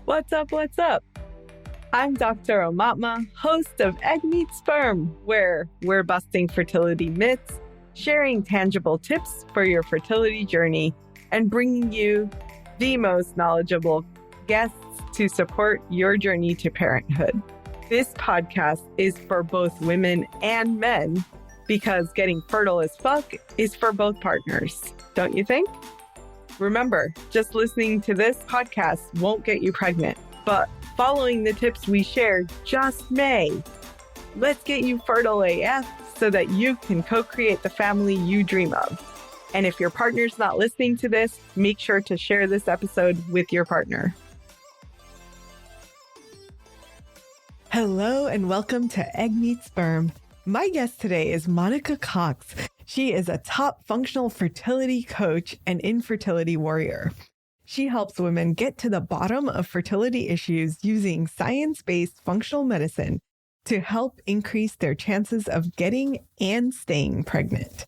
What's up? What's up? I'm Dr. Omatma, host of Egg Meets Sperm, where we're busting fertility myths, sharing tangible tips for your fertility journey, and bringing you the most knowledgeable guests to support your journey to parenthood. This podcast is for both women and men because getting fertile as fuck is for both partners, don't you think? Remember, just listening to this podcast won't get you pregnant, but following the tips we share just may. Let's get you fertile AF so that you can co-create the family you dream of. And if your partner's not listening to this, make sure to share this episode with your partner. Hello and welcome to Egg Meets Sperm. My guest today is Monica Cox. She is a top functional fertility coach and infertility warrior. She helps women get to the bottom of fertility issues using science-based functional medicine to help increase their chances of getting and staying pregnant.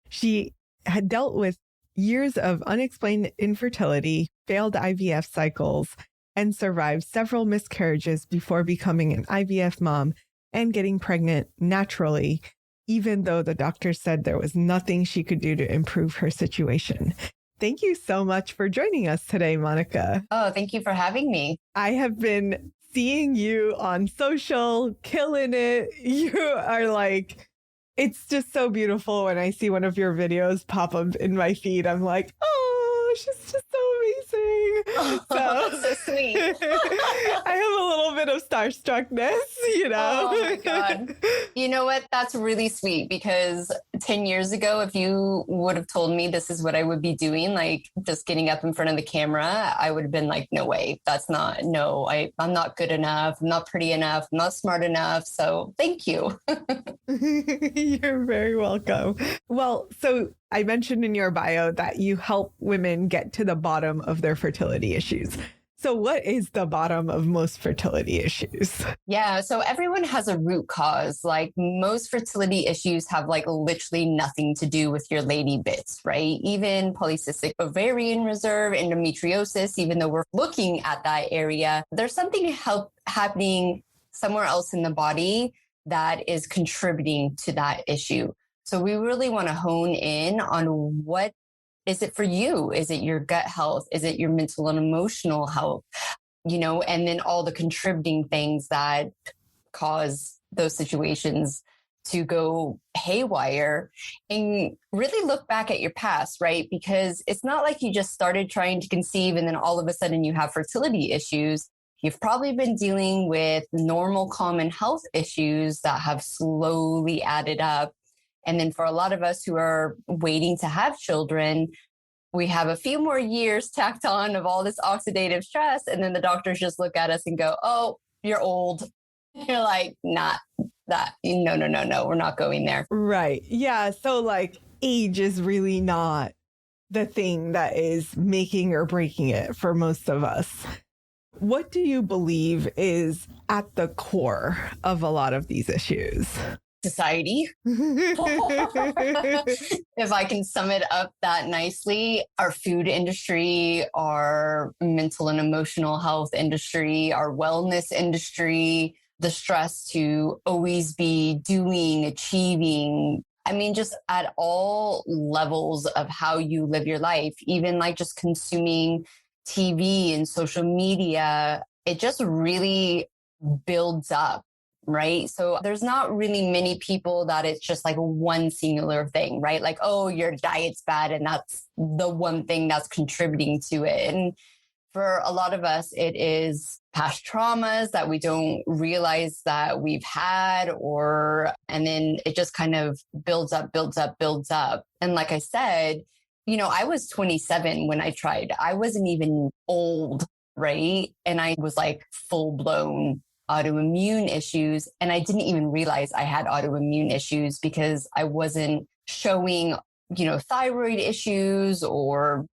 She had dealt with years of unexplained infertility, failed IVF cycles, and survived several miscarriages before becoming an IVF mom and getting pregnant naturally, even though the doctor said there was nothing she could do to improve her situation. Thank you so much for joining us today, Monica. Oh, thank you for having me. I have been seeing you on social, killing it. You are like, it's just so beautiful when I see one of your videos pop up in my feed. I'm like, oh, she's just so amazing. Oh, that's so sweet. I have a little bit of starstruckness, you know? Oh my God. You know what? That's really sweet because 10 years ago, if you would have told me this is what I would be doing, like just getting up in front of the camera, I would have been like, no way, I'm not good enough. I'm not pretty enough. I'm not smart enough. So thank you. You're very welcome. Well, so I mentioned in your bio that you help women get to the bottom of their fertility issues. So what is the bottom of most fertility issues? Yeah, so everyone has a root cause. Like most fertility issues have like literally nothing to do with your lady bits, right? Even polycystic ovarian reserve, endometriosis, even though we're looking at that area, there's something happening somewhere else in the body that is contributing to that issue. So we really want to hone in on what is it for you? Is it your gut health? Is it your mental and emotional health? And then all the contributing things that cause those situations to go haywire, and really look back at your past, right? Because it's not like you just started trying to conceive and then all of a sudden you have fertility issues. You've probably been dealing with normal common health issues that have slowly added up. And then for a lot of us who are waiting to have children, we have a few more years tacked on of all this oxidative stress. And then the doctors just look at us and go, oh, you're old. You're like, not that. No, we're not going there. Right. Yeah. So like age is really not the thing that is making or breaking it for most of us. What do you believe is at the core of a lot of these issues? Society. If I can sum it up that nicely, our food industry, our mental and emotional health industry, our wellness industry, the stress to always be doing, achieving. I mean, just at all levels of how you live your life, even like just consuming TV and social media, it just really builds up. Right. So there's not really many people that it's just like one singular thing, right? Like, oh, your diet's bad and that's the one thing that's contributing to it. And for a lot of us, it is past traumas that we don't realize that we've had, and then it just kind of builds up. And like I said, I was 27 when I tried. I wasn't even old, right? And I was like full blown autoimmune issues. And I didn't even realize I had autoimmune issues because I wasn't showing, thyroid issues or,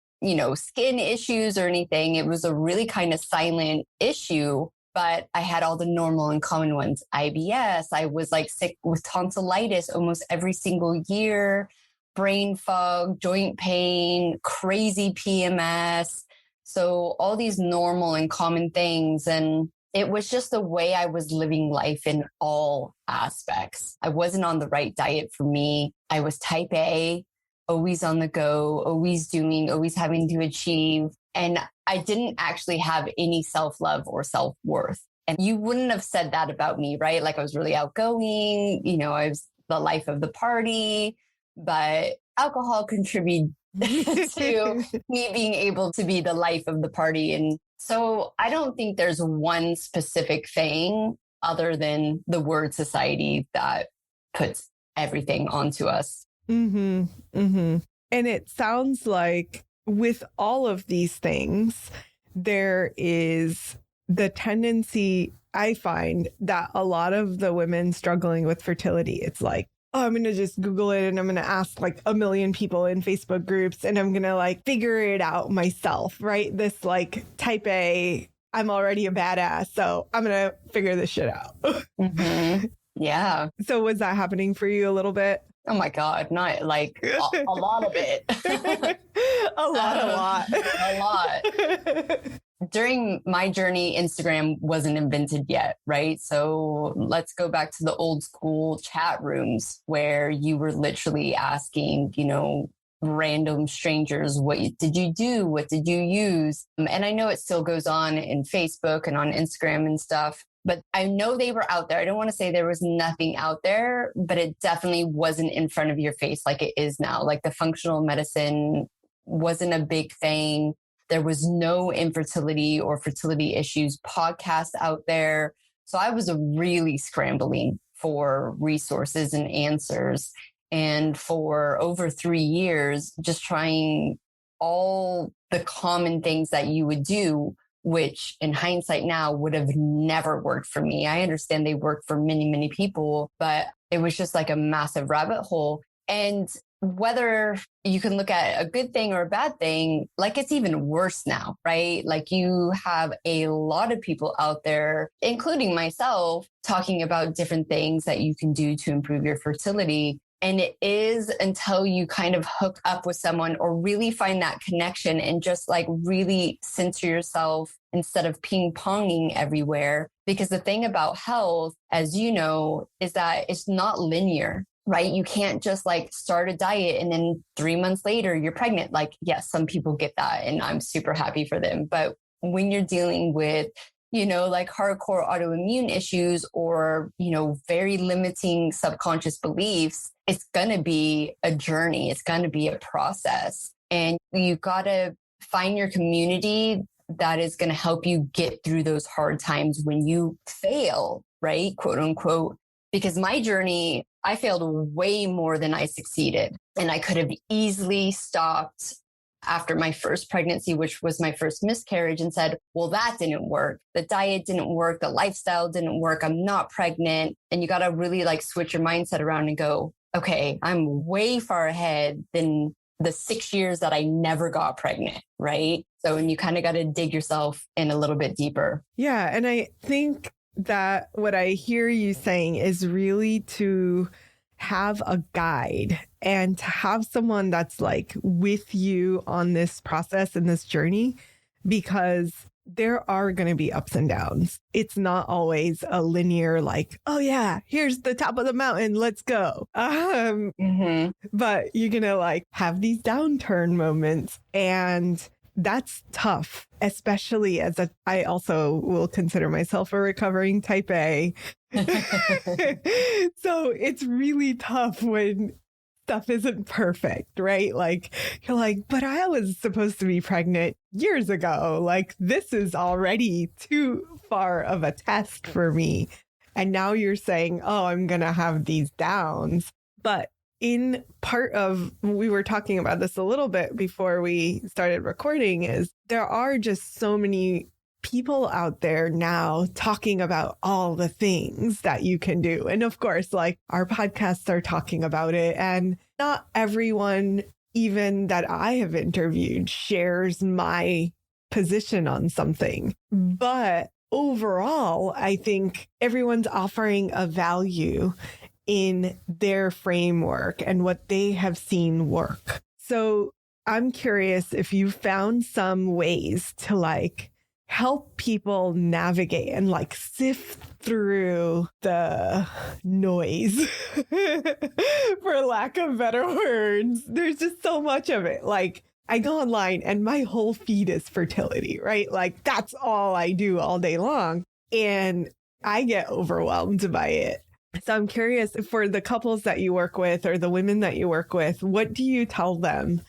skin issues or anything. It was a really kind of silent issue, but I had all the normal and common ones. IBS. I was like sick with tonsillitis almost every single year, brain fog, joint pain, crazy PMS, So all these normal and common things. And it was just the way I was living life in all aspects. I wasn't on the right diet for me. I was type A, always on the go, always doing, always having to achieve. And I didn't actually have any self-love or self-worth. And you wouldn't have said that about me, right? Like I was really outgoing, I was the life of the party, but alcohol contributed to me being able to be the life of the party. And so I don't think there's one specific thing other than the word society that puts everything onto us. Mm-hmm. Mm-hmm. And it sounds like with all of these things, there is the tendency, I find, that a lot of the women struggling with fertility, it's like, oh, I'm going to just Google it and I'm going to ask like a million people in Facebook groups and I'm going to like figure it out myself, right? This like type A, I'm already a badass, so I'm going to figure this shit out. Mm-hmm. Yeah. So was that happening for you a little bit? Oh my God, not like a lot of it. A lot. During my journey, Instagram wasn't invented yet, right? So let's go back to the old school chat rooms where you were literally asking, random strangers, what did you do? What did you use? And I know it still goes on in Facebook and on Instagram and stuff, but I know they were out there. I don't want to say there was nothing out there, but it definitely wasn't in front of your face like it is now. Like the functional medicine wasn't a big thing. There was no infertility or fertility issues podcast out there. So I was really scrambling for resources and answers. And for over 3 years, just trying all the common things that you would do, which in hindsight now would have never worked for me. I understand they work for many, many people, but it was just like a massive rabbit hole. And whether you can look at a good thing or a bad thing, like it's even worse now, right? Like you have a lot of people out there, including myself, talking about different things that you can do to improve your fertility. And it is until you kind of hook up with someone or really find that connection and just like really center yourself instead of ping-ponging everywhere. Because the thing about health, as you know, is that it's not linear. Right? You can't just like start a diet and then 3 months later you're pregnant. Like, yes, some people get that and I'm super happy for them. But when you're dealing with, like hardcore autoimmune issues or, very limiting subconscious beliefs, it's going to be a journey. It's going to be a process. And you got to find your community that is going to help you get through those hard times when you fail, right? Quote unquote. Because my journey, I failed way more than I succeeded. And I could have easily stopped after my first pregnancy, which was my first miscarriage, and said, well, that didn't work. The diet didn't work. The lifestyle didn't work. I'm not pregnant. And you got to really like switch your mindset around and go, okay, I'm way far ahead than the 6 years that I never got pregnant, right? So, and you kind of got to dig yourself in a little bit deeper. Yeah. And I think that what I hear you saying is really to have a guide and to have someone that's like with you on this process and this journey, because there are going to be ups and downs. It's not always a linear, like, oh yeah, here's the top of the mountain, let's go. But you're going to like have these downturn moments, and that's tough, especially as I also will consider myself a recovering type A. So it's really tough when stuff isn't perfect, right? Like you're like, but I was supposed to be pregnant years ago. Like this is already too far of a test for me. And now you're saying, oh, I'm going to have these downs. But in part of, we were talking about this a little bit before we started recording, is there are just so many people out there now talking about all the things that you can do. And of course, like our podcasts are talking about it. And not everyone, even that I have interviewed, shares my position on something. But overall, I think everyone's offering a value in their framework and what they have seen work. So I'm curious if you found some ways to like help people navigate and like sift through the noise, for lack of better words. There's just so much of it. Like, I go online and my whole feed is fertility, right? Like, that's all I do all day long. And I get overwhelmed by it. So I'm curious, for the couples that you work with or the women that you work with, what do you tell them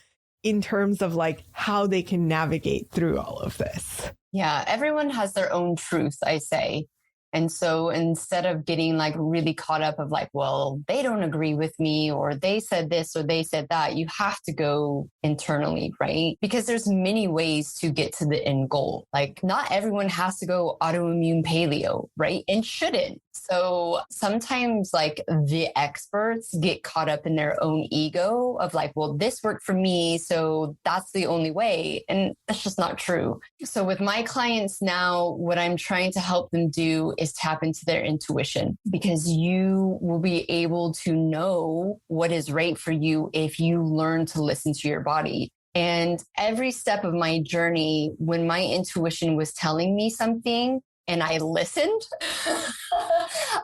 in terms of like how they can navigate through all of this? Yeah, everyone has their own truth, I say. And so instead of getting like really caught up of like, well, they don't agree with me, or they said this or they said that, you have to go internally, right? Because there's many ways to get to the end goal. Like, not everyone has to go autoimmune paleo, right? And shouldn't. So sometimes like the experts get caught up in their own ego of like, well, this worked for me, so that's the only way. And that's just not true. So with my clients now, what I'm trying to help them do is tap into their intuition, because you will be able to know what is right for you if you learn to listen to your body. And every step of my journey, when my intuition was telling me something and I listened,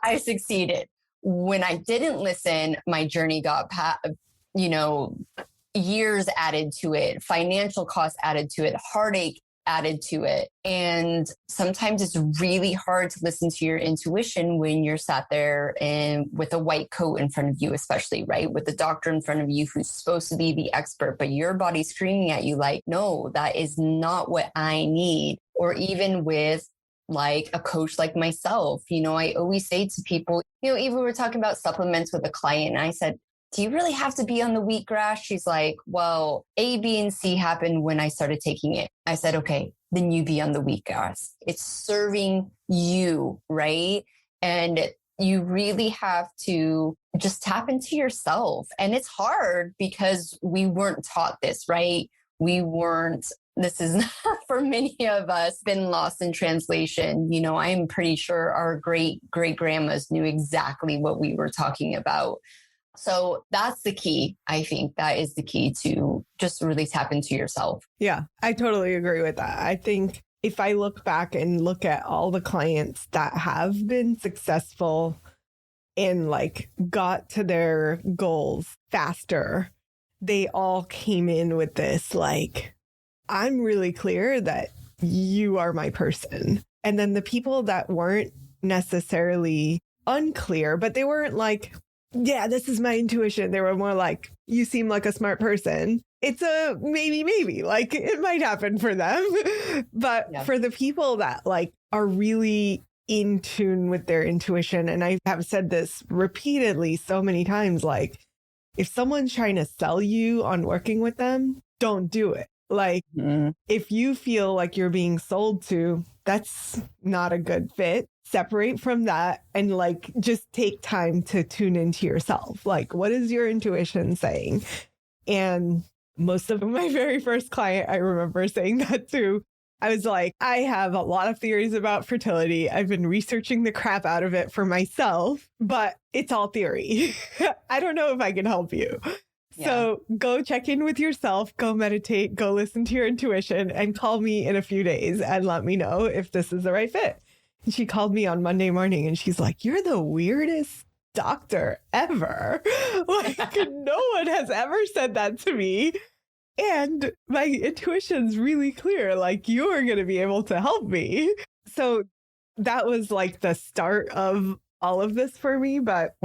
I succeeded. When I didn't listen, my journey got, years added to it, financial costs added to it, heartache added to it. And sometimes it's really hard to listen to your intuition when you're sat there and with a white coat in front of you, especially, right? With the doctor in front of you who's supposed to be the expert, but your body's screaming at you like, no, that is not what I need. Or even with like a coach like myself, I always say to people, even we're talking about supplements with a client, and I said, do you really have to be on the wheatgrass? She's like, well, A, B, and C happened when I started taking it. I said, okay, then you be on the wheatgrass. It's serving you, right? And you really have to just tap into yourself. And it's hard because we weren't taught this, right? This is for many of us been lost in translation. I'm pretty sure our great grandmas knew exactly what we were talking about. So that's the key. I think that is the key to just really tap into yourself. Yeah, I totally agree with that. I think if I look back and look at all the clients that have been successful and like got to their goals faster, they all came in with this, like, I'm really clear that you are my person. And then the people that weren't necessarily unclear, but they weren't like, yeah, this is my intuition. They were more like, you seem like a smart person. It's a maybe, like it might happen for them. But yeah, for the people that like are really in tune with their intuition, and I have said this repeatedly so many times, like if someone's trying to sell you on working with them, don't do it. Like if you feel like you're being sold to, that's not a good fit. Separate from that and like just take time to tune into yourself. Like, what is your intuition saying? And most of my very first client, I remember saying that too. I was like, I have a lot of theories about fertility. I've been researching the crap out of it for myself, but it's all theory. I don't know if I can help you. Yeah. So go check in with yourself, go meditate, go listen to your intuition, and call me in a few days and let me know if this is the right fit. And she called me on Monday morning and she's like, you're the weirdest doctor ever. Like no one has ever said that to me. And my intuition's really clear. Like you're going to be able to help me. So that was like the start of all of this for me. But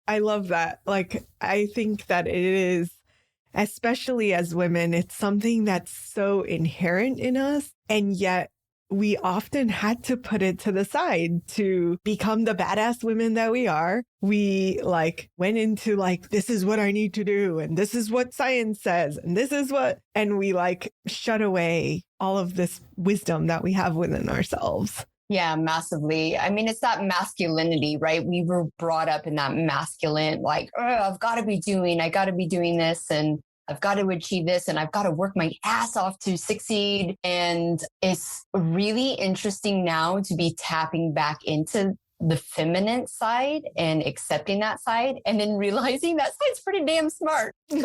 I love that. Like, I think that it is, especially as women, it's something that's so inherent in us. And yet we often had to put it to the side to become the badass women that we are. We like went into like, this is what I need to do. And this is what science says. And this is what, and we like shut away all of this wisdom that we have within ourselves. Yeah, massively. I mean, it's that masculinity, right? We were brought up in that masculine, like, oh, I got to be doing this, and I've got to achieve this, and I've got to work my ass off to succeed. And it's really interesting now to be tapping back into the feminine side and accepting that side, and then realizing that side's pretty damn smart and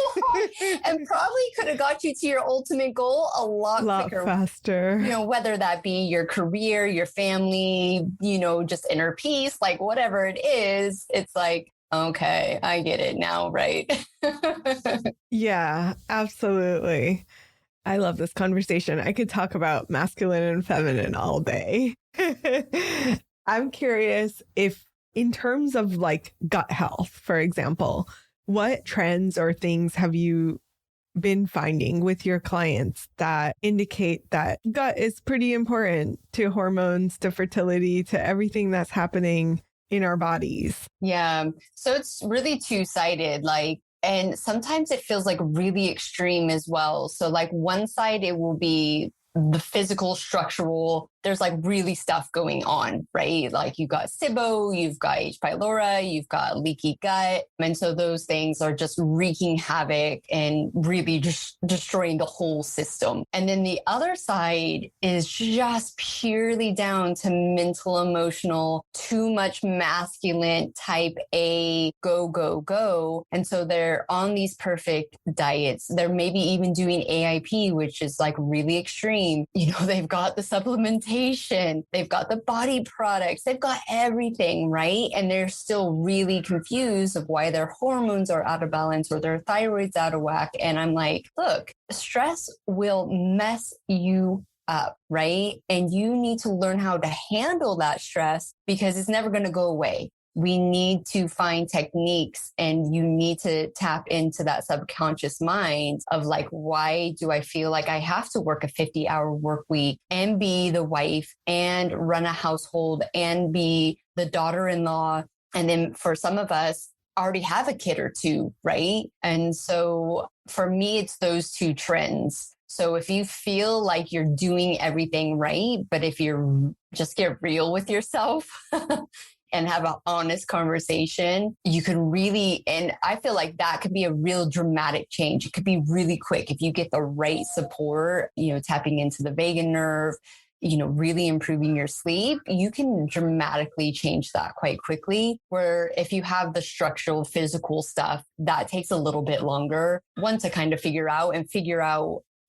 probably could have got you to your ultimate goal a lot quicker. Faster. Whether that be your career, your family, just inner peace, like whatever it is, it's like, okay, I get it now, right? Yeah, absolutely. I love this conversation. I could talk about masculine and feminine all day. I'm curious if, in terms of like gut health, for example, what trends or things have you been finding with your clients that indicate that gut is pretty important to hormones, to fertility, to everything that's happening in our bodies? Yeah. So it's really two-sided. And sometimes it feels like really extreme as well. So like one side, it will be the physical, structural, there's like really stuff going on, right? Like you've got SIBO, you've got H. pylori, you've got leaky gut. And so those things are just wreaking havoc and really just destroying the whole system. And then the other side is just purely down to mental, emotional, too much masculine type A, go, go, go. And so they're on these perfect diets. They're maybe even doing AIP, which is like really extreme. They've got the supplementation, they've got the body products, they've got everything, right? And they're still really confused of why their hormones are out of balance or their thyroid's out of whack. And I'm like, look, stress will mess you up, right? And you need to learn how to handle that stress because it's never going to go away. We need to find techniques, and you need to tap into that subconscious mind of like, why do I feel like I have to work a 50-hour work week and be the wife and run a household and be the daughter-in-law? And then for some of us, already have a kid or two, right? And so for me, it's those two trends. So if you feel like you're doing everything right, but if you're just get real with yourself and have an honest conversation, you can really, and I feel like that could be a real dramatic change. It could be really quick if you get the right support, tapping into the vagus nerve, really improving your sleep. You can dramatically change that quite quickly. Where if you have the structural, physical stuff, that takes a little bit longer. One, to kind of figure out,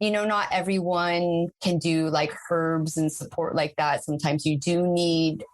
not everyone can do like herbs and support like that. Sometimes you do need,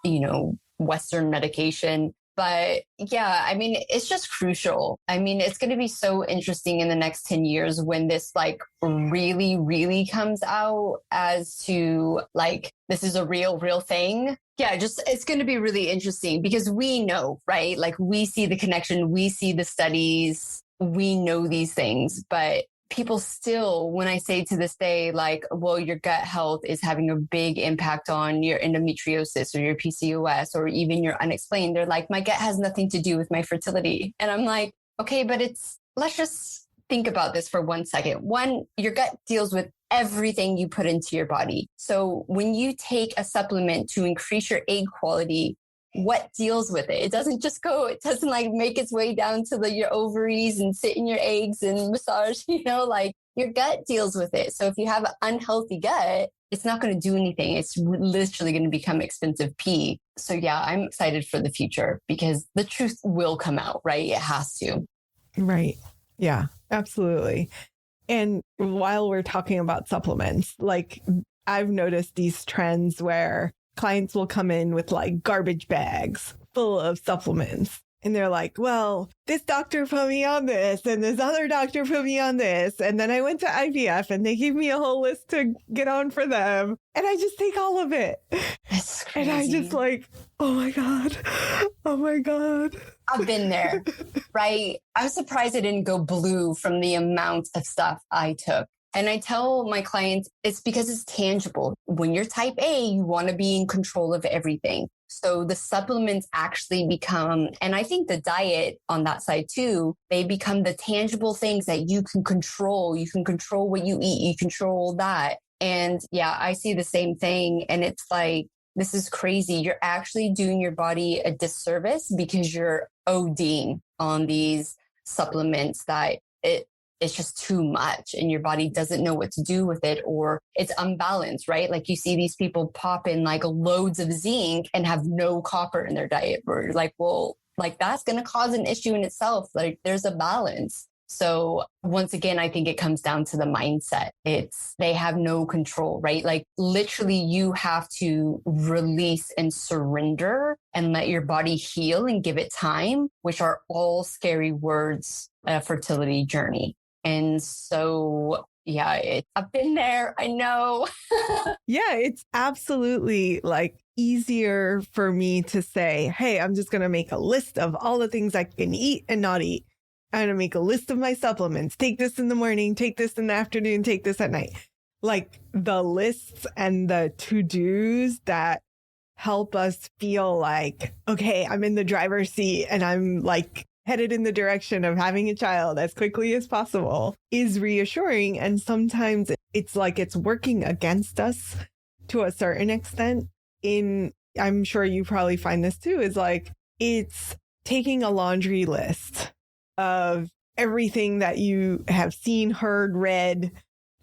Western medication. But yeah, it's just crucial. It's going to be so interesting in the next 10 years when this like really, really comes out as to like, this is a real thing. Yeah, it's going to be really interesting because we know, right? Like we see the connection, we see the studies, we know these things, but people still, when I say to this day, like, well, your gut health is having a big impact on your endometriosis or your PCOS or even your unexplained, they're like, my gut has nothing to do with my fertility. And I'm like, okay, but let's just think about this for 1 second. One, your gut deals with everything you put into your body. So when you take a supplement to increase your egg quality, what deals with it? It doesn't like make its way down to your ovaries and sit in your eggs and massage, like your gut deals with it. So if you have an unhealthy gut, it's not going to do anything. It's literally going to become expensive pee. So yeah, I'm excited for the future because the truth will come out, right? It has to. Right. Yeah, absolutely. And while we're talking about supplements, like I've noticed these trends where clients will come in with like garbage bags full of supplements. And they're like, well, this doctor put me on this and this other doctor put me on this. And then I went to IVF and they gave me a whole list to get on for them. And I just take all of it. That's crazy. And I just like, oh my God. Oh my God. I've been there, right? I'm surprised I didn't go blue from the amount of stuff I took. And I tell my clients, it's because it's tangible. When you're type A, you want to be in control of everything. So the supplements actually become, and I think the diet on that side too, they become the tangible things that you can control. You can control what you eat. You control that. And yeah, I see the same thing. And it's like, this is crazy. You're actually doing your body a disservice because you're ODing on these supplements that it's just too much and your body doesn't know what to do with it, or it's unbalanced, right? Like you see these people pop in like loads of zinc and have no copper in their diet, where you're like, well, like that's going to cause an issue in itself. Like there's a balance. So once again, I think it comes down to the mindset. They have no control, right? Like literally you have to release and surrender and let your body heal and give it time, which are all scary words, a fertility journey. And so, yeah, I've been there. I know. Yeah, it's absolutely like easier for me to say, hey, I'm just going to make a list of all the things I can eat and not eat. I'm going to make a list of my supplements. Take this in the morning, take this in the afternoon, take this at night. Like the lists and the to-dos that help us feel like, okay, I'm in the driver's seat and I'm like headed in the direction of having a child as quickly as possible is reassuring. And sometimes it's like it's working against us to a certain extent. I'm sure you probably find this too, is like it's taking a laundry list of everything that you have seen, heard, read,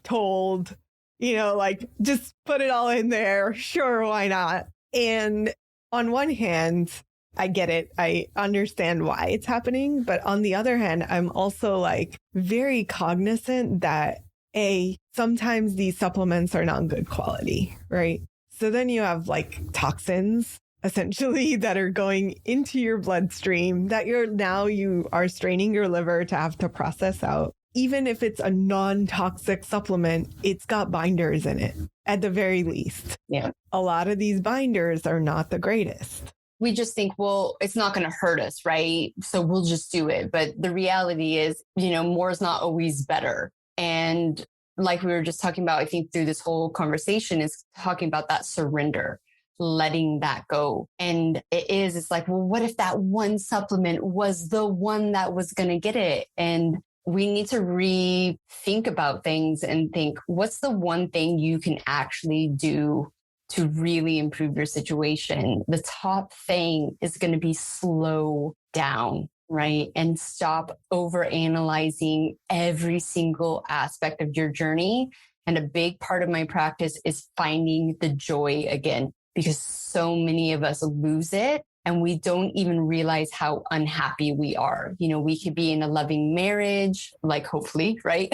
told, like just put it all in there. Sure, why not? And on one hand, I get it. I understand why it's happening. But on the other hand, I'm also like very cognizant that sometimes these supplements are not good quality, right? So then you have like toxins essentially that are going into your bloodstream that you are straining your liver to have to process out. Even if it's a non-toxic supplement, it's got binders in it at the very least. Yeah. A lot of these binders are not the greatest. We just think, well, it's not going to hurt us, right? So we'll just do it. But the reality is, more is not always better. And like we were just talking about, I think through this whole conversation is talking about that surrender, letting that go. And it's like, well, what if that one supplement was the one that was going to get it? And we need to rethink about things and think, what's the one thing you can actually do to really improve your situation? The top thing is going to be slow down, right? And stop overanalyzing every single aspect of your journey. And a big part of my practice is finding the joy again, because so many of us lose it and we don't even realize how unhappy we are. We could be in a loving marriage, like hopefully, right?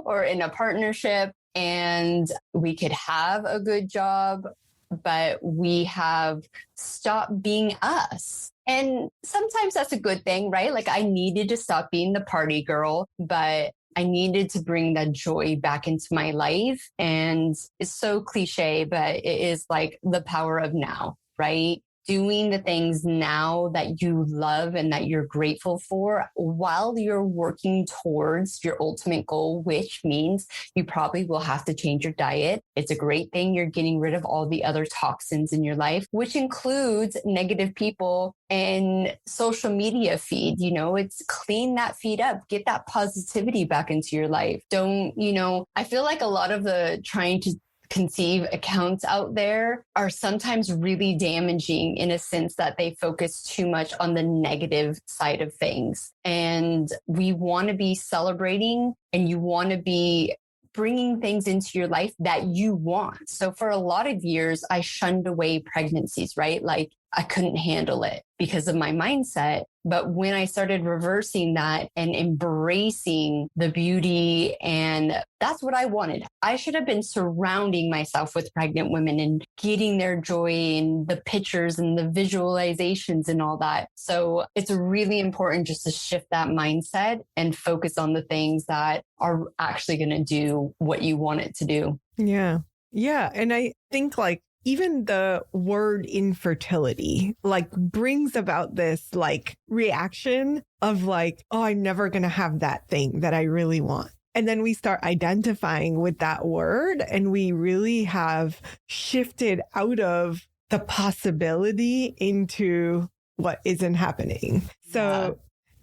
Or in a partnership, and we could have a good job, but we have stopped being us. And sometimes that's a good thing, right? Like I needed to stop being the party girl, but I needed to bring that joy back into my life. And it's so cliche, but it is like the power of now, right? Doing the things now that you love and that you're grateful for while you're working towards your ultimate goal, which means you probably will have to change your diet. It's a great thing you're getting rid of all the other toxins in your life, which includes negative people and social media feed. It's clean that feed up, get that positivity back into your life. I feel like a lot of the trying to conceive accounts out there are sometimes really damaging in a sense that they focus too much on the negative side of things. And we want to be celebrating and you want to be bringing things into your life that you want. So for a lot of years, I shunned away pregnancies, right? Like I couldn't handle it because of my mindset. But when I started reversing that and embracing the beauty, and that's what I wanted. I should have been surrounding myself with pregnant women and getting their joy and the pictures and the visualizations and all that. So it's really important just to shift that mindset and focus on the things that are actually going to do what you want it to do. Yeah. Yeah. And I think like even the word infertility like brings about this like reaction of like, oh, I'm never going to have that thing that I really want. And then we start identifying with that word and we really have shifted out of the possibility into what isn't happening. So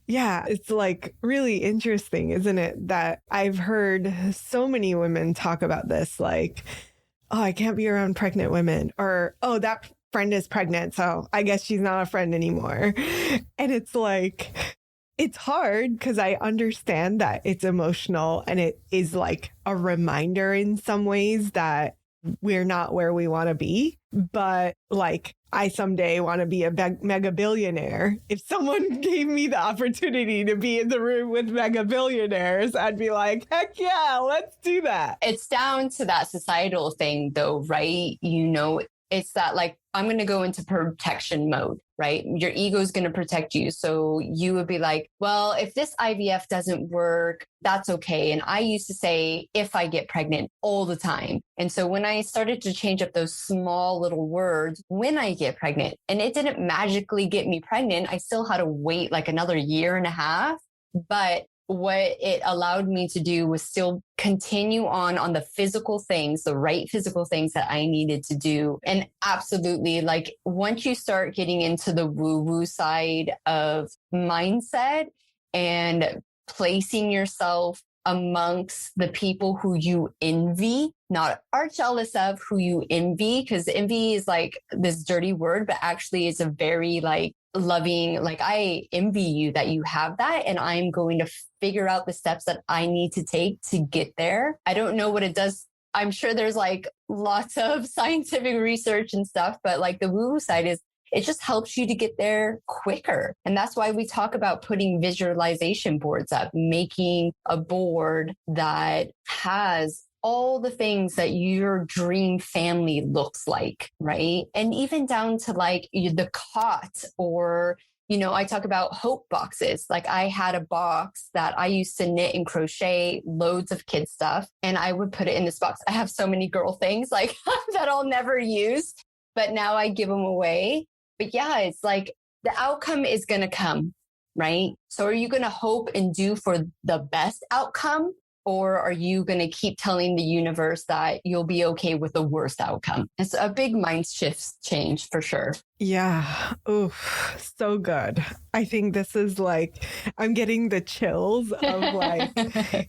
yeah, it's like really interesting, isn't it? That I've heard so many women talk about this, like, oh, I can't be around pregnant women, or, oh, that friend is pregnant, so I guess she's not a friend anymore. And it's like, it's hard because I understand that it's emotional and it is like a reminder in some ways that we're not where we want to be. But like, I someday want to be a mega billionaire. If someone gave me the opportunity to be in the room with mega billionaires, I'd be like, heck yeah, let's do that. It's down to that societal thing though, right? You know, it's that like, I'm going to go into protection mode, right? Your ego is going to protect you. So you would be like, well, if this IVF doesn't work, that's okay. And I used to say, if I get pregnant all the time. And so when I started to change up those small little words, when I get pregnant, and it didn't magically get me pregnant, I still had to wait like another year and a half. But what it allowed me to do was still continue on the physical things, the right physical things that I needed to do. And absolutely, like once you start getting into the woo-woo side of mindset and placing yourself amongst the people who you envy, not are jealous of, who you envy, because envy is like this dirty word, but actually it's a very like loving, like I envy you that you have that. And I'm going to figure out the steps that I need to take to get there. I don't know what it does. I'm sure there's like lots of scientific research and stuff, but like the woo-woo side is it just helps you to get there quicker. And that's why we talk about putting visualization boards up, making a board that has all the things that your dream family looks like, right? And even down to like the cot, or, you know, I talk about hope boxes. Like I had a box that I used to knit and crochet loads of kid stuff, and I would put it in this box. I have so many girl things like that I'll never use, but now I give them away. But yeah, it's like the outcome is going to come, right? So are you going to hope and do for the best outcome? Or are you going to keep telling the universe that you'll be okay with the worst outcome? It's a big mind shift change for sure. Yeah. Oh, so good. I think this is like, I'm getting the chills of like,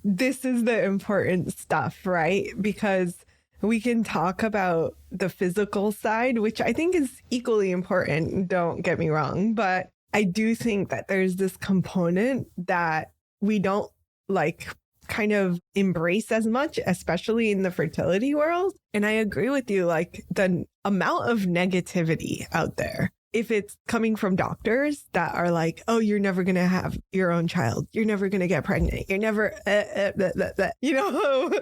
this is the important stuff, right? Because we can talk about the physical side, which I think is equally important. Don't get me wrong. But I do think that there's this component that we don't like kind of embrace as much, especially in the fertility world. And I agree with you, like the amount of negativity out there, if it's coming from doctors that are like, oh, you're never going to have your own child. You're never going to get pregnant. You're never, blah, blah, blah. You know,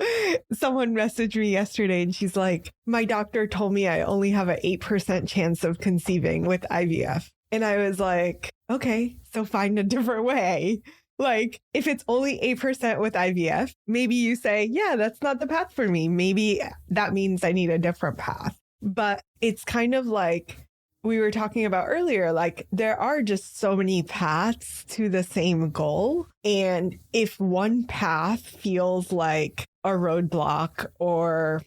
someone messaged me yesterday and she's like, my doctor told me I only have an 8% chance of conceiving with IVF. And I was like, okay, so find a different way. Like, if it's only 8% with IVF, maybe you say, yeah, that's not the path for me. Maybe that means I need a different path. But it's kind of like we were talking about earlier, like there are just so many paths to the same goal. And if one path feels like a roadblock or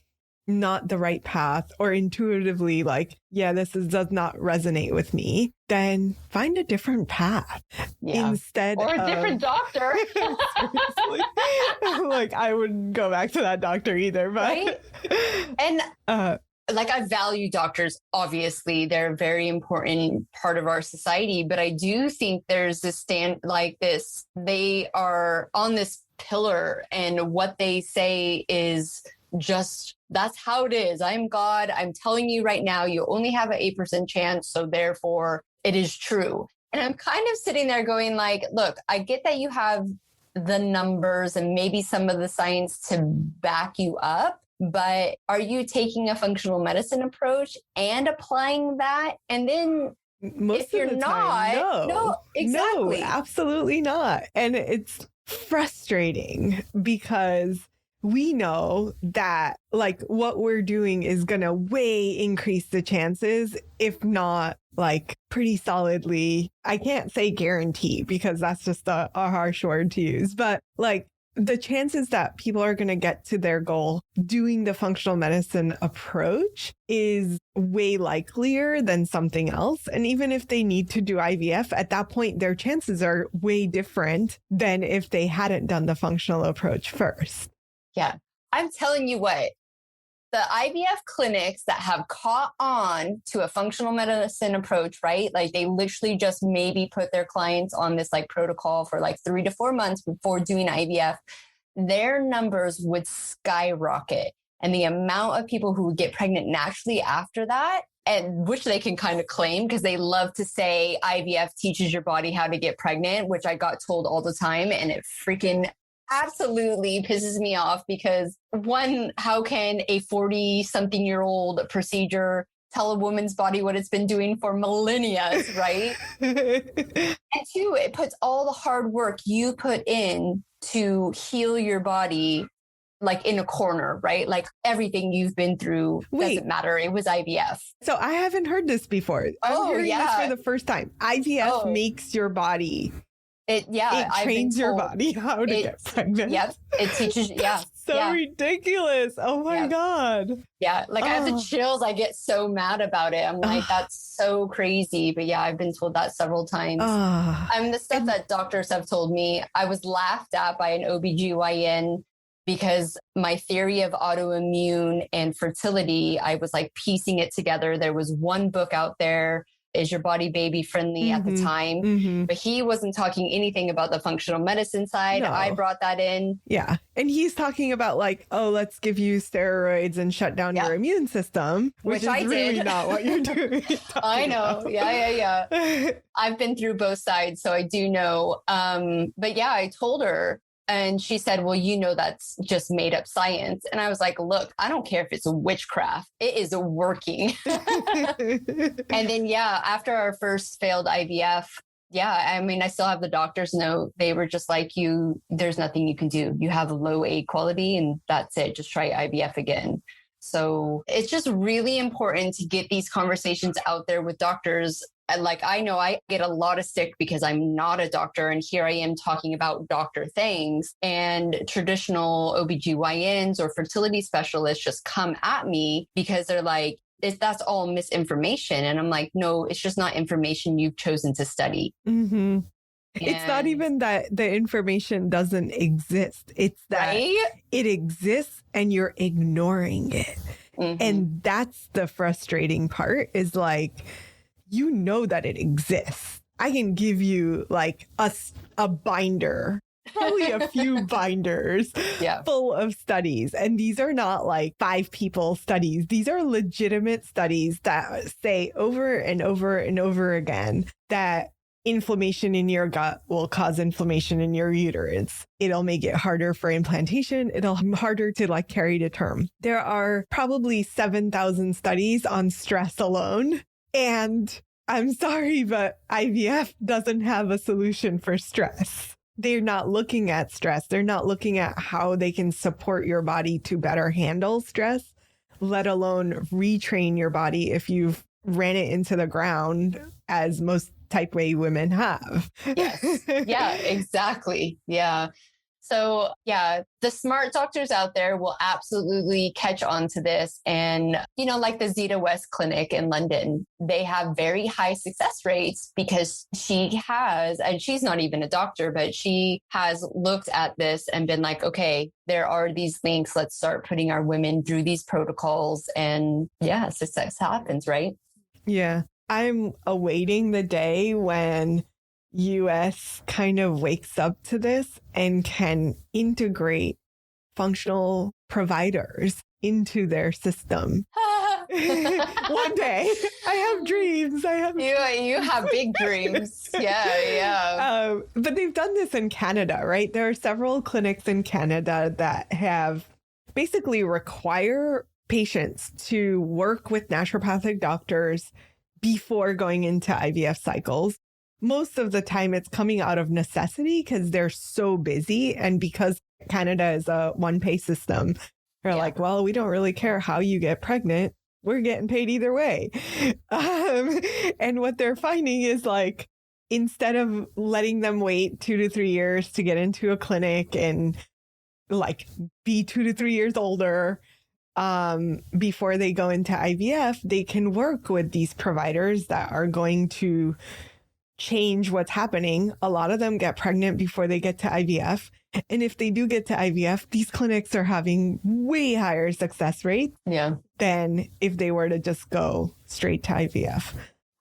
not the right path, or intuitively like, yeah, does not resonate with me, then find a different path instead or a different doctor. Seriously. Like I wouldn't go back to that doctor either, but right? And like I value doctors, obviously they're a very important part of our society, but I do think there's this they are on this pillar, and what they say is just, that's how it is. I'm God. I'm telling you right now, you only have an 8% chance. So therefore it is true. And I'm kind of sitting there going like, look, I get that you have the numbers and maybe some of the science to back you up, but are you taking a functional medicine approach and applying that? And then most if you're not, no, exactly. No, absolutely not. And it's frustrating because we know that like what we're doing is going to way increase the chances, if not like pretty solidly. I can't say guarantee because that's just a harsh word to use, but like the chances that people are going to get to their goal doing the functional medicine approach is way likelier than something else. And even if they need to do IVF, at that point, their chances are way different than if they hadn't done the functional approach first. Yeah. I'm telling you what, the IVF clinics that have caught on to a functional medicine approach, right? Like they literally just maybe put their clients on this like protocol for like 3 to 4 months before doing IVF, their numbers would skyrocket. And the amount of people who would get pregnant naturally after that, and which they can kind of claim because they love to say IVF teaches your body how to get pregnant, which I got told all the time. And it freaking absolutely pisses me off because one, how can a 40-something-year-old procedure tell a woman's body what it's been doing for millennia, right? And two, it puts all the hard work you put in to heal your body like in a corner, right? Like everything you've been through doesn't matter. It was IVF. So I haven't heard this before. I'm hearing this for the first time. IVF makes your body. It trains your body how to get pregnant. Yep. It teaches. Yeah. So ridiculous. Oh my God. Yeah. Like I have the chills. I get so mad about it. I'm like, that's so crazy. But yeah, I've been told that several times. I mean, the stuff that doctors have told me, I was laughed at by an OBGYN because my theory of autoimmune and fertility, I was like piecing it together. There was one book out there, Is Your Body Baby Friendly at the time, but he wasn't talking anything about the functional medicine side. No. I brought that in. Yeah. And he's talking about like, oh, let's give you steroids and shut down your immune system, which is really not what you're doing. I know. About. Yeah. I've been through both sides, so I do know. But yeah, I told her. And she said, well, you know, that's just made up science. And I was like, look, I don't care if it's a witchcraft. It is working. And then, after our first failed IVF, I mean, I still have the doctor's note. They were just like, there's nothing you can do. You have a low egg quality and that's it. Just try IVF again. So it's just really important to get these conversations out there with doctors. Like, I know I get a lot of stick because I'm not a doctor and here I am talking about doctor things, and traditional OBGYNs or fertility specialists just come at me because they're like, that's all misinformation. And I'm like, no, it's just not information you've chosen to study. Mm-hmm. It's not even that the information doesn't exist. It's that it exists and you're ignoring it. Mm-hmm. And that's the frustrating part is like, you know that it exists. I can give you like a binder, probably a few binders full of studies. And these are not like 5 people studies. These are legitimate studies that say over and over and over again that inflammation in your gut will cause inflammation in your uterus. It'll make it harder for implantation. It'll be harder to like carry to term. There are probably 7,000 studies on stress alone. And I'm sorry, but IVF doesn't have a solution for stress. They're not looking at stress. They're not looking at how they can support your body to better handle stress, let alone retrain your body if you've ran it into the ground, as most type A women have. Yes. Yeah, exactly. Yeah. So the smart doctors out there will absolutely catch on to this. And, like the Zeta West Clinic in London, they have very high success rates because she has, and she's not even a doctor, but she has looked at this and been like, okay, there are these links. Let's start putting our women through these protocols. And success happens, right? Yeah. I'm awaiting the day when US kind of wakes up to this and can integrate functional providers into their system. One day. I have dreams. You have big dreams. Yeah. But they've done this in Canada, right? There are several clinics in Canada that have basically require patients to work with naturopathic doctors before going into IVF cycles. Most of the time it's coming out of necessity because they're so busy. And because Canada is a one-pay system, they're like, well, we don't really care how you get pregnant. We're getting paid either way. And what they're finding is like, instead of letting them wait 2 to 3 years to get into a clinic and like be 2 to 3 years older, before they go into IVF, they can work with these providers that are going to change what's happening. A lot of them get pregnant before they get to IVF. And if they do get to IVF, these clinics are having way higher success rates than if they were to just go straight to IVF.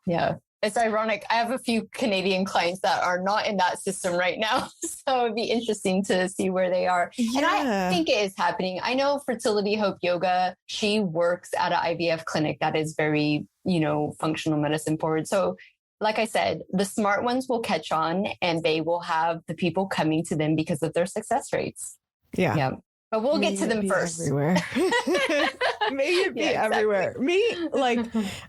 Yeah. It's ironic. I have a few Canadian clients that are not in that system right now. So it'd be interesting to see where they are. Yeah. And I think it is happening. I know Fertility Hope Yoga, she works at an IVF clinic that is very, functional medicine forward. So like I said, the smart ones will catch on and they will have the people coming to them because of their success rates. Yeah. But we'll get to them first. Everywhere. May it be everywhere.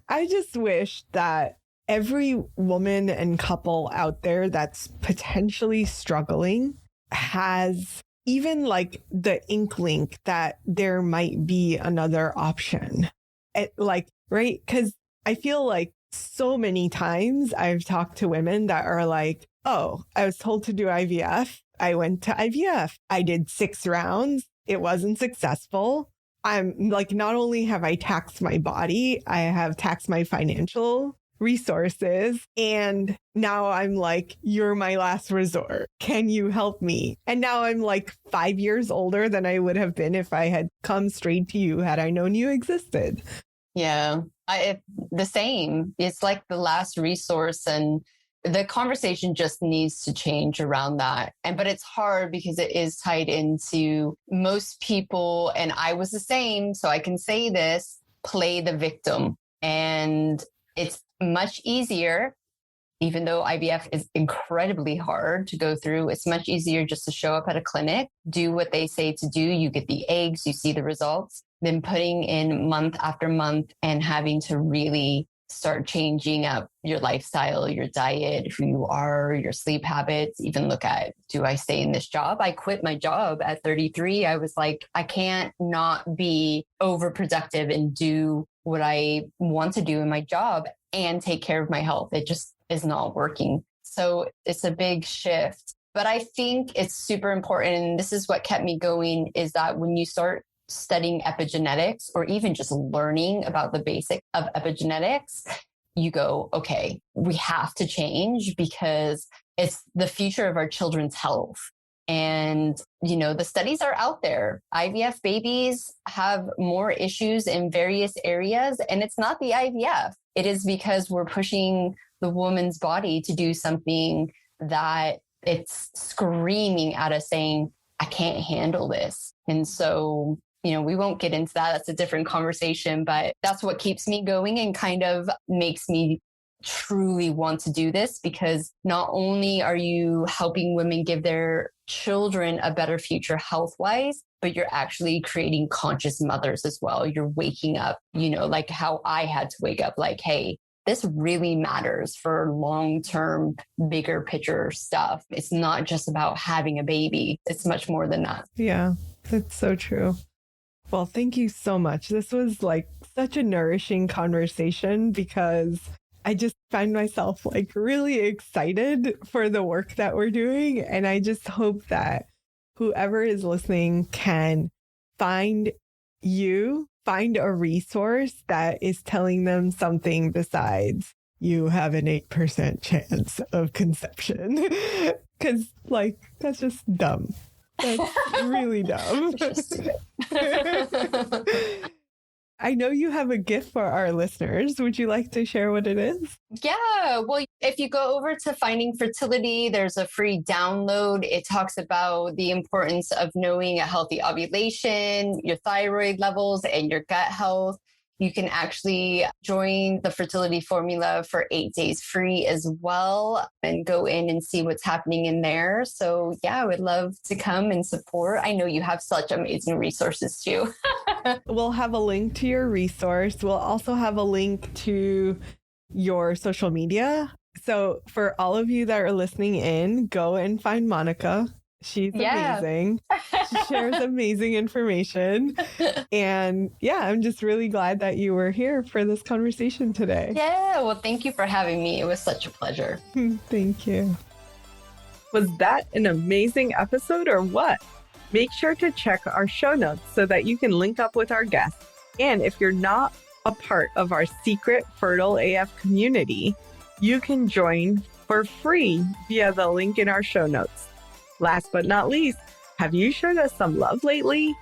I just wish that every woman and couple out there that's potentially struggling has even like the inkling that there might be another option. Right? Because I feel like so many times I've talked to women that are like, oh, I was told to do IVF. I went to IVF. I did 6 rounds. It wasn't successful. I'm like, not only have I taxed my body, I have taxed my financial resources. And now I'm like, you're my last resort. Can you help me? And now I'm like 5 years older than I would have been if I had come straight to you had I known you existed. Yeah, the same. It's like the last resource, and the conversation just needs to change around that. But it's hard because it is tied into most people, and I was the same, so I can say this, play the victim. And it's much easier, even though IVF is incredibly hard to go through, it's much easier just to show up at a clinic, do what they say to do. You get the eggs, you see the results, than putting in month after month and having to really start changing up your lifestyle, your diet, who you are, your sleep habits, even look at, do I stay in this job? I quit my job at 33. I was like, I can't not be overproductive and do what I want to do in my job and take care of my health. It just is not working. So it's a big shift. But I think it's super important, and this is what kept me going, is that when you start studying epigenetics or even just learning about the basic of epigenetics, you go, okay, we have to change because it's the future of our children's health. And, the studies are out there. IVF babies have more issues in various areas, and it's not the IVF. It is because we're pushing the woman's body to do something that it's screaming at us saying, I can't handle this. And so, we won't get into that. That's a different conversation, but that's what keeps me going and kind of makes me truly want to do this, because not only are you helping women give their children a better future health-wise, but you're actually creating conscious mothers as well. You're waking up, like how I had to wake up, like, hey, this really matters for long-term, bigger picture stuff. It's not just about having a baby. It's much more than that. Yeah, that's so true. Well, thank you so much. This was like such a nourishing conversation because I just find myself like really excited for the work that we're doing. And I just hope that whoever is listening can find a resource that is telling them something besides you have an 8% chance of conception. Because that's just dumb. That's really dumb. I know you have a gift for our listeners. Would you like to share what it is? Yeah. Well, if you go over to Finding Fertility, there's a free download. It talks about the importance of knowing a healthy ovulation, your thyroid levels, and your gut health. You can actually join the fertility formula for 8 days free as well and go in and see what's happening in there. So yeah, I would love to come and support. I know you have such amazing resources too. We'll have a link to your resource. We'll also have a link to your social media. So for all of you that are listening in, go and find Monica. She's amazing. She shares amazing information. And I'm just really glad that you were here for this conversation today. Yeah, well, thank you for having me. It was such a pleasure. Thank you. Was that an amazing episode or what? Make sure to check our show notes so that you can link up with our guests. And if you're not a part of our secret Fertile AF community, you can join for free via the link in our show notes. Last but not least, have you showed us some love lately?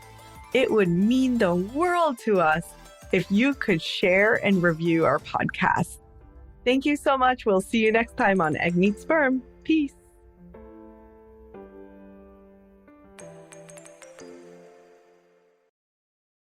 It would mean the world to us if you could share and review our podcast. Thank you so much. We'll see you next time on Egg Meets Sperm. Peace.